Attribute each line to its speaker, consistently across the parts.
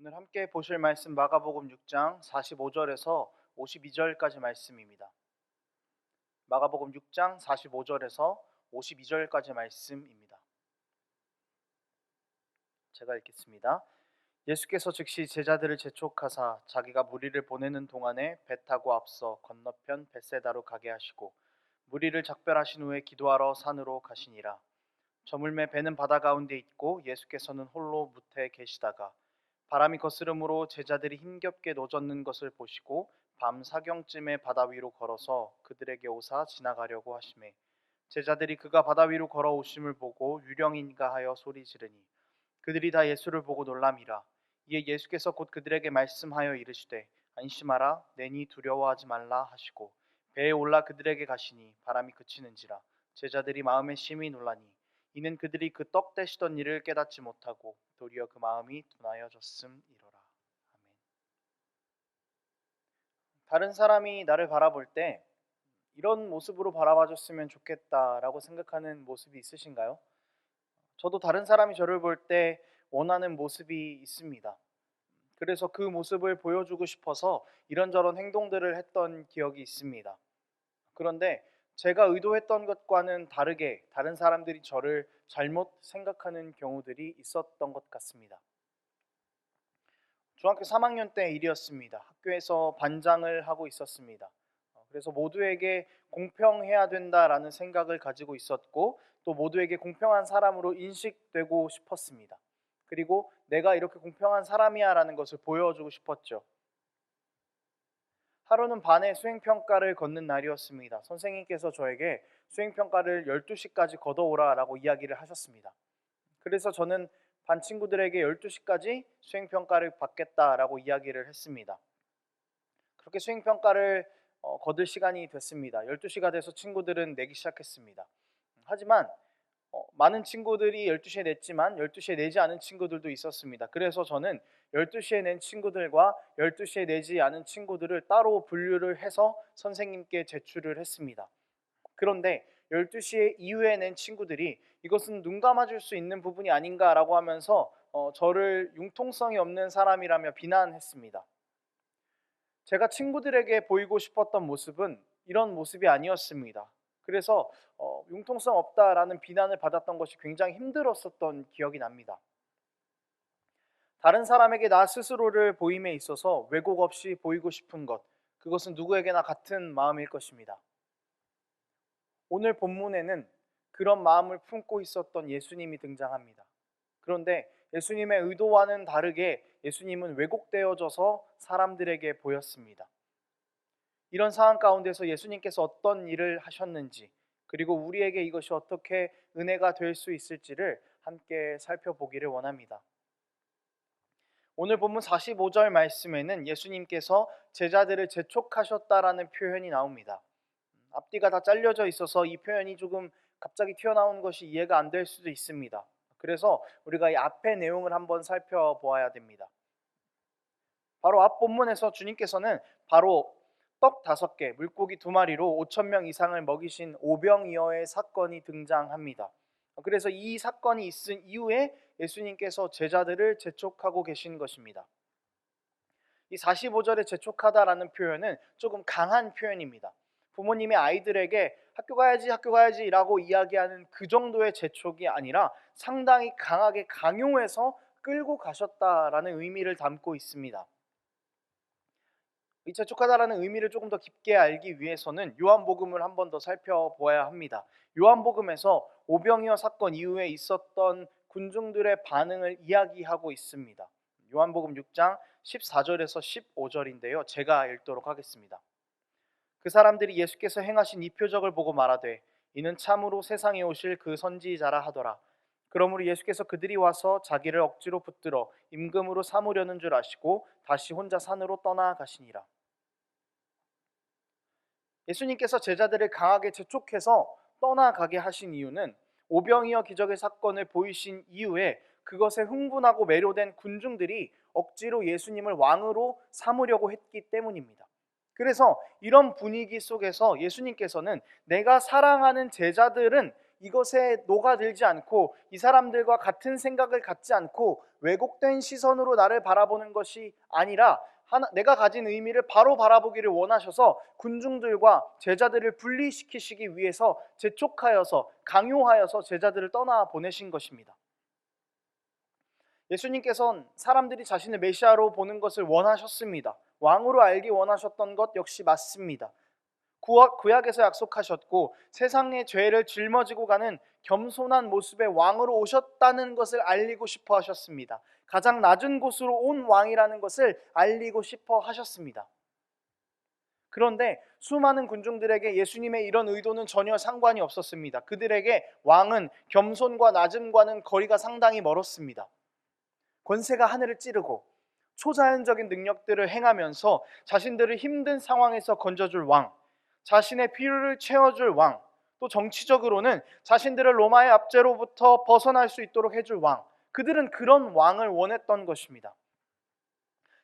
Speaker 1: 오늘 함께 보실 말씀 마가복음 6장 45절에서 52절까지 말씀입니다. 마가복음 6장 45절에서 52절까지 말씀입니다. 제가 읽겠습니다. 예수께서 즉시 제자들을 재촉하사 자기가 무리를 보내는 동안에 배 타고 앞서 건너편 벳세다로 가게 하시고 무리를 작별하신 후에 기도하러 산으로 가시니라. 저물매 배는 바다 가운데 있고 예수께서는 홀로 무태에 계시다가 바람이 거스름으로 제자들이 힘겹게 노젓는 것을 보시고 밤 사경쯤에 바다 위로 걸어서 그들에게 오사 지나가려고 하시매 제자들이 그가 바다 위로 걸어오심을 보고 유령인가 하여 소리 지르니 그들이 다 예수를 보고 놀람이라. 이에 예수께서 곧 그들에게 말씀하여 이르시되 안심하라 내니 두려워하지 말라 하시고 배에 올라 그들에게 가시니 바람이 그치는지라. 제자들이 마음에 심히 놀라니 이는 그들이 그 떡 떼시던 일을 깨닫지 못하고 도리어 그 마음이 둔하여졌음이로라. 아멘. 다른 사람이 나를 바라볼 때 이런 모습으로 바라봐줬으면 좋겠다라고 생각하는 모습이 있으신가요? 저도 다른 사람이 저를 볼 때 원하는 모습이 있습니다. 그래서 그 모습을 보여주고 싶어서 이런저런 행동들을 했던 기억이 있습니다. 그런데 제가 의도했던 것과는 다르게 다른 사람들이 저를 잘못 생각하는 경우들이 있었던 것 같습니다. 중학교 3학년 때 일이었습니다. 학교에서 반장을 하고 있었습니다. 그래서 모두에게 공평해야 된다라는 생각을 가지고 있었고 또 모두에게 공평한 사람으로 인식되고 싶었습니다. 그리고 내가 이렇게 공평한 사람이야라는 것을 보여주고 싶었죠. 하루는 반에 수행평가를 걷는 날이었습니다. 선생님께서 저에게 수행평가를 12시까지 걷어오라라고 이야기를 하셨습니다. 그래서 저는 반 친구들에게 12시까지 수행평가를 받겠다라고 이야기를 했습니다. 그렇게 수행평가를 거둘 시간이 됐습니다. 12시가 돼서 친구들은 내기 시작했습니다. 하지만 많은 친구들이 12시에 냈지만 12시에 내지 않은 친구들도 있었습니다. 그래서 저는 12시에 낸 친구들과 12시에 내지 않은 친구들을 따로 분류를 해서 선생님께 제출을 했습니다. 그런데 12시에 이후에 낸 친구들이 이것은 눈 감아줄 수 있는 부분이 아닌가라고 하면서 저를 융통성이 없는 사람이라며 비난했습니다. 제가 친구들에게 보이고 싶었던 모습은 이런 모습이 아니었습니다. 그래서 융통성 없다라는 비난을 받았던 것이 굉장히 힘들었었던 기억이 납니다. 다른 사람에게 나 스스로를 보임에 있어서 왜곡 없이 보이고 싶은 것, 그것은 누구에게나 같은 마음일 것입니다. 오늘 본문에는 그런 마음을 품고 있었던 예수님이 등장합니다. 그런데 예수님의 의도와는 다르게 예수님은 왜곡되어져서 사람들에게 보였습니다. 이런 상황 가운데서 예수님께서 어떤 일을 하셨는지 그리고 우리에게 이것이 어떻게 은혜가 될 수 있을지를 함께 살펴보기를 원합니다. 오늘 본문 45절 말씀에는 예수님께서 제자들을 재촉하셨다라는 표현이 나옵니다. 앞뒤가 다 잘려져 있어서 이 표현이 조금 갑자기 튀어나오는 것이 이해가 안 될 수도 있습니다. 그래서 우리가 이 앞의 내용을 한번 살펴보아야 됩니다. 바로 앞 본문에서 주님께서는 바로 떡 5개, 물고기 2마리로 5천 명 이상을 먹이신 오병이어의 사건이 등장합니다. 그래서 이 사건이 있은 이후에 예수님께서 제자들을 재촉하고 계신 것입니다. 이 45절에 재촉하다라는 표현은 조금 강한 표현입니다. 부모님의 아이들에게 학교 가야지 라고 이야기하는 그 정도의 재촉이 아니라 상당히 강하게 강요해서 끌고 가셨다라는 의미를 담고 있습니다. 이 재촉하다라는 의미를 조금 더 깊게 알기 위해서는 요한복음을 한 번 더 살펴보아야 합니다. 요한복음에서 오병이어 사건 이후에 있었던 군중들의 반응을 이야기하고 있습니다. 요한복음 6장 14절에서 15절인데요. 제가 읽도록 하겠습니다. 그 사람들이 예수께서 행하신 이 표적을 보고 말하되 이는 참으로 세상에 오실 그 선지자라 하더라. 그러므로 예수께서 그들이 와서 자기를 억지로 붙들어 임금으로 삼으려는 줄 아시고 다시 혼자 산으로 떠나가시니라. 예수님께서 제자들을 강하게 재촉해서 떠나가게 하신 이유는 오병이어 기적의 사건을 보이신 이후에 그것에 흥분하고 매료된 군중들이 억지로 예수님을 왕으로 삼으려고 했기 때문입니다. 그래서 이런 분위기 속에서 예수님께서는 내가 사랑하는 제자들은 이것에 녹아들지 않고 이 사람들과 같은 생각을 갖지 않고 왜곡된 시선으로 나를 바라보는 것이 아니라 내가 가진 의미를 바로 바라보기를 원하셔서 군중들과 제자들을 분리시키시기 위해서 재촉하여서 강요하여서 제자들을 떠나 보내신 것입니다. 예수님께서는 사람들이 자신을 메시아로 보는 것을 원하셨습니다. 왕으로 알기 원하셨던 것 역시 맞습니다. 구약에서 약속하셨고 세상의 죄를 짊어지고 가는 겸손한 모습의 왕으로 오셨다는 것을 알리고 싶어 하셨습니다. 가장 낮은 곳으로 온 왕이라는 것을 알리고 싶어 하셨습니다. 그런데 수많은 군중들에게 예수님의 이런 의도는 전혀 상관이 없었습니다. 그들에게 왕은 겸손과 낮음과는 거리가 상당히 멀었습니다. 권세가 하늘을 찌르고 초자연적인 능력들을 행하면서 자신들을 힘든 상황에서 건져줄 왕, 자신의 필요를 채워줄 왕, 또 정치적으로는 자신들을 로마의 압제로부터 벗어날 수 있도록 해줄 왕, 그들은 그런 왕을 원했던 것입니다.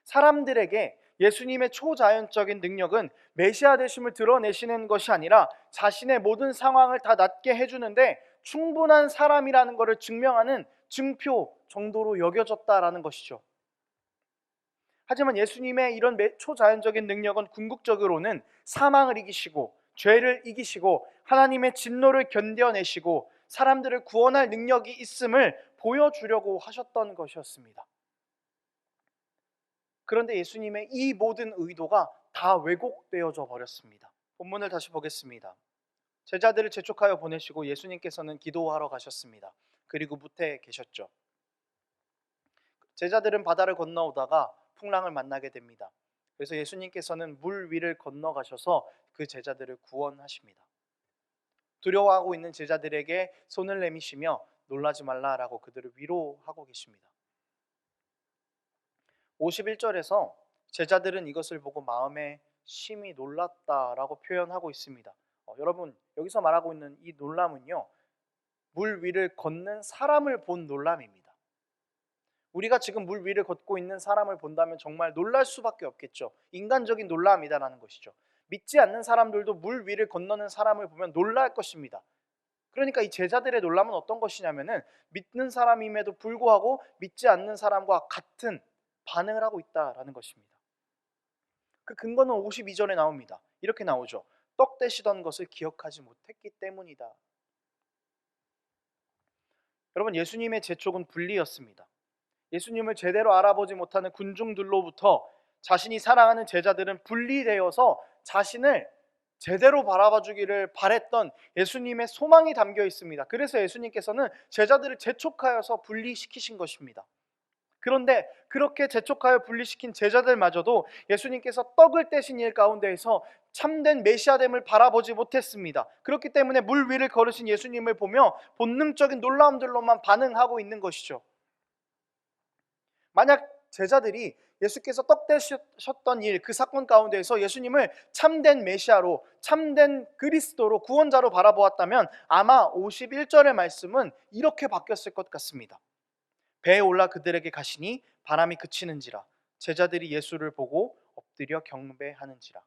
Speaker 1: 사람들에게 예수님의 초자연적인 능력은 메시아 되심을 드러내시는 것이 아니라 자신의 모든 상황을 다 낫게 해주는데 충분한 사람이라는 것을 증명하는 증표 정도로 여겨졌다라는 것이죠. 하지만 예수님의 이런 초자연적인 능력은 궁극적으로는 사망을 이기시고 죄를 이기시고 하나님의 진노를 견뎌내시고 사람들을 구원할 능력이 있음을 보여주려고 하셨던 것이었습니다. 그런데 예수님의 이 모든 의도가 다 왜곡되어져 버렸습니다. 본문을 다시 보겠습니다. 제자들을 재촉하여 보내시고 예수님께서는 기도하러 가셨습니다. 그리고 무태에 계셨죠. 제자들은 바다를 건너오다가 풍랑을 만나게 됩니다. 그래서 예수님께서는 물 위를 건너가셔서 그 제자들을 구원하십니다. 두려워하고 있는 제자들에게 손을 내미시며 놀라지 말라라고 그들을 위로하고 계십니다. 51절에서 제자들은 이것을 보고 마음에 심히 놀랐다라고 표현하고 있습니다. 여러분, 여기서 말하고 있는 이 놀람은요, 물 위를 걷는 사람을 본 놀람입니다. 우리가 지금 물 위를 걷고 있는 사람을 본다면 정말 놀랄 수밖에 없겠죠. 인간적인 놀람이다라는 것이죠. 믿지 않는 사람들도 물 위를 건너는 사람을 보면 놀랄 것입니다. 그러니까 이 제자들의 놀람은 어떤 것이냐면은 믿는 사람임에도 불구하고 믿지 않는 사람과 같은 반응을 하고 있다라는 것입니다. 그 근거는 52절에 나옵니다. 이렇게 나오죠. 떡 떼시던 것을 기억하지 못했기 때문이다. 여러분, 예수님의 재촉은 분리였습니다. 예수님을 제대로 알아보지 못하는 군중들로부터 자신이 사랑하는 제자들은 분리되어서 자신을 제대로 바라봐 주기를 바랬던 예수님의 소망이 담겨 있습니다. 그래서 예수님께서는 제자들을 재촉하여서 분리시키신 것입니다. 그런데 그렇게 재촉하여 분리시킨 제자들마저도 예수님께서 떡을 떼신 일 가운데에서 참된 메시아됨을 바라보지 못했습니다. 그렇기 때문에 물 위를 걸으신 예수님을 보며 본능적인 놀라움들로만 반응하고 있는 것이죠. 만약 제자들이 예수께서 떡 떼셨던 일, 그 사건 가운데에서 예수님을 참된 메시아로, 참된 그리스도로, 구원자로 바라보았다면 아마 51절의 말씀은 이렇게 바뀌었을 것 같습니다. 배에 올라 그들에게 가시니 바람이 그치는지라 제자들이 예수를 보고 엎드려 경배하는지라,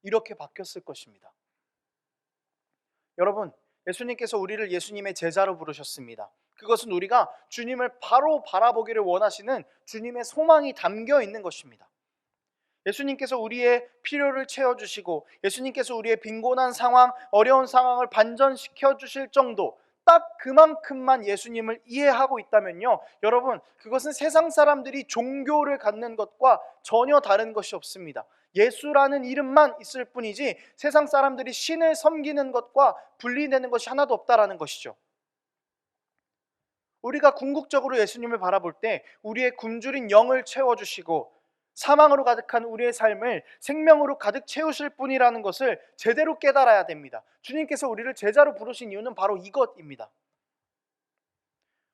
Speaker 1: 이렇게 바뀌었을 것입니다. 여러분, 예수님께서 우리를 예수님의 제자로 부르셨습니다. 그것은 우리가 주님을 바로 바라보기를 원하시는 주님의 소망이 담겨 있는 것입니다. 예수님께서 우리의 필요를 채워주시고 예수님께서 우리의 빈곤한 상황, 어려운 상황을 반전시켜 주실 정도, 딱 그만큼만 예수님을 이해하고 있다면요, 여러분, 그것은 세상 사람들이 종교를 갖는 것과 전혀 다른 것이 없습니다. 예수라는 이름만 있을 뿐이지 세상 사람들이 신을 섬기는 것과 분리되는 것이 하나도 없다라는 것이죠. 우리가 궁극적으로 예수님을 바라볼 때 우리의 굶주린 영을 채워주시고 사망으로 가득한 우리의 삶을 생명으로 가득 채우실 분이라는 것을 제대로 깨달아야 됩니다. 주님께서 우리를 제자로 부르신 이유는 바로 이것입니다.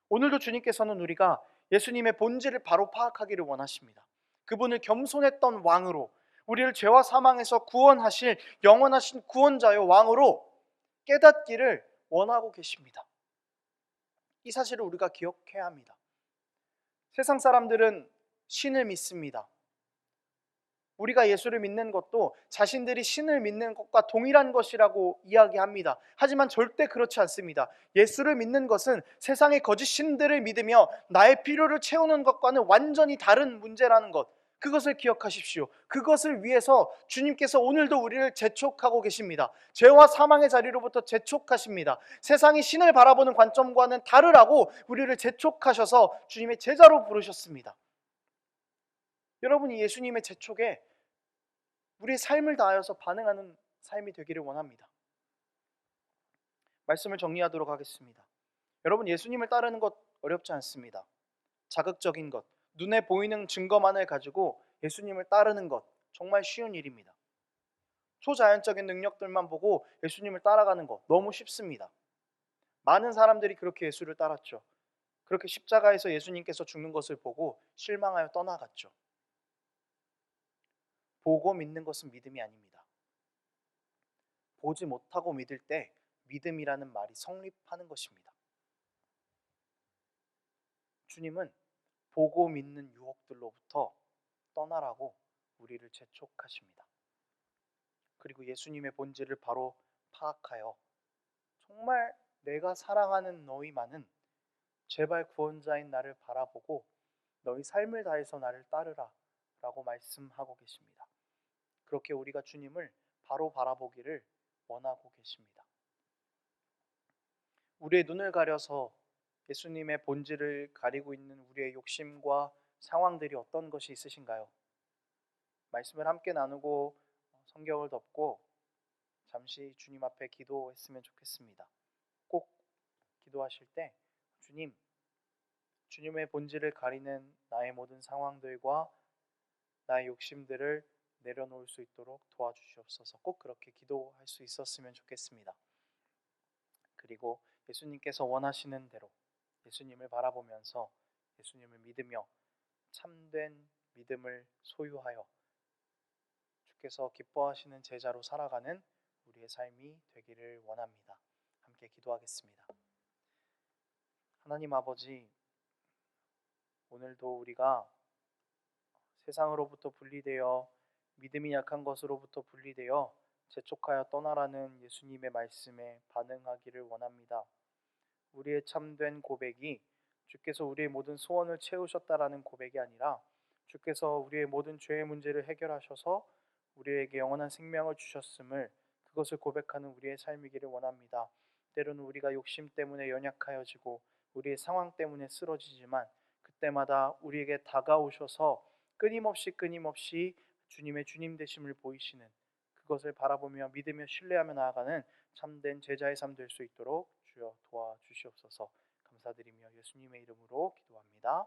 Speaker 1: 오늘도 주님께서는 우리가 예수님의 본질을 바로 파악하기를 원하십니다. 그분을 겸손했던 왕으로, 우리를 죄와 사망에서 구원하실 영원하신 구원자요 왕으로 깨닫기를 원하고 계십니다. 이 사실을 우리가 기억해야 합니다. 세상 사람들은 신을 믿습니다. 우리가 예수를 믿는 것도 자신들이 신을 믿는 것과 동일한 것이라고 이야기합니다. 하지만 절대 그렇지 않습니다. 예수를 믿는 것은 세상의 거짓 신들을 믿으며 나의 필요를 채우는 것과는 완전히 다른 문제라는 것, 그것을 기억하십시오. 그것을 위해서 주님께서 오늘도 우리를 재촉하고 계십니다. 죄와 사망의 자리로부터 재촉하십니다. 세상이 신을 바라보는 관점과는 다르라고 우리를 재촉하셔서 주님의 제자로 부르셨습니다. 여러분이 예수님의 재촉에 우리의 삶을 다하여서 반응하는 삶이 되기를 원합니다. 말씀을 정리하도록 하겠습니다. 여러분, 예수님을 따르는 것 어렵지 않습니다. 자극적인 것, 눈에 보이는 증거만을 가지고 예수님을 따르는 것 정말 쉬운 일입니다. 초자연적인 능력들만 보고 예수님을 따라가는 것 너무 쉽습니다. 많은 사람들이 그렇게 예수를 따랐죠. 그렇게 십자가에서 예수님께서 죽는 것을 보고 실망하여 떠나갔죠. 보고 믿는 것은 믿음이 아닙니다. 보지 못하고 믿을 때 믿음이라는 말이 성립하는 것입니다. 주님은 보고 믿는 유혹들로부터 떠나라고 우리를 재촉하십니다. 그리고 예수님의 본질을 바로 파악하여 정말 내가 사랑하는 너희만은 제발 구원자인 나를 바라보고 너희 삶을 다해서 나를 따르라 라고 말씀하고 계십니다. 그렇게 우리가 주님을 바로 바라보기를 원하고 계십니다. 우리의 눈을 가려서 예수님의 본질을 가리고 있는 우리의 욕심과 상황들이 어떤 것이 있으신가요? 말씀을 함께 나누고 성경을 덮고 잠시 주님 앞에 기도했으면 좋겠습니다. 꼭 기도하실 때 주님의 본질을 가리는 나의 모든 상황들과 나의 욕심들을 내려놓을 수 있도록 도와주시옵소서. 꼭 그렇게 기도할 수 있었으면 좋겠습니다. 그리고 예수님께서 원하시는 대로 예수님을 바라보면서 예수님을 믿으며 참된 믿음을 소유하여 주께서 기뻐하시는 제자로 살아가는 우리의 삶이 되기를 원합니다. 함께 기도하겠습니다. 하나님 아버지, 오늘도 우리가 세상으로부터 분리되어 믿음이 약한 것으로부터 분리되어 재촉하여 떠나라는 예수님의 말씀에 반응하기를 원합니다. 우리의 참된 고백이 주께서 우리의 모든 소원을 채우셨다라는 고백이 아니라 주께서 우리의 모든 죄의 문제를 해결하셔서 우리에게 영원한 생명을 주셨음을, 그것을 고백하는 우리의 삶이기를 원합니다. 때로는 우리가 욕심 때문에 연약하여지고 우리의 상황 때문에 쓰러지지만 그때마다 우리에게 다가오셔서 끊임없이 주님의 주님 되심을 보이시는, 그것을 바라보며 믿으며 신뢰하며 나아가는 참된 제자의 삶 될 수 있도록 주여 도와주시옵소서. 감사드리며 예수님의 이름으로 기도합니다.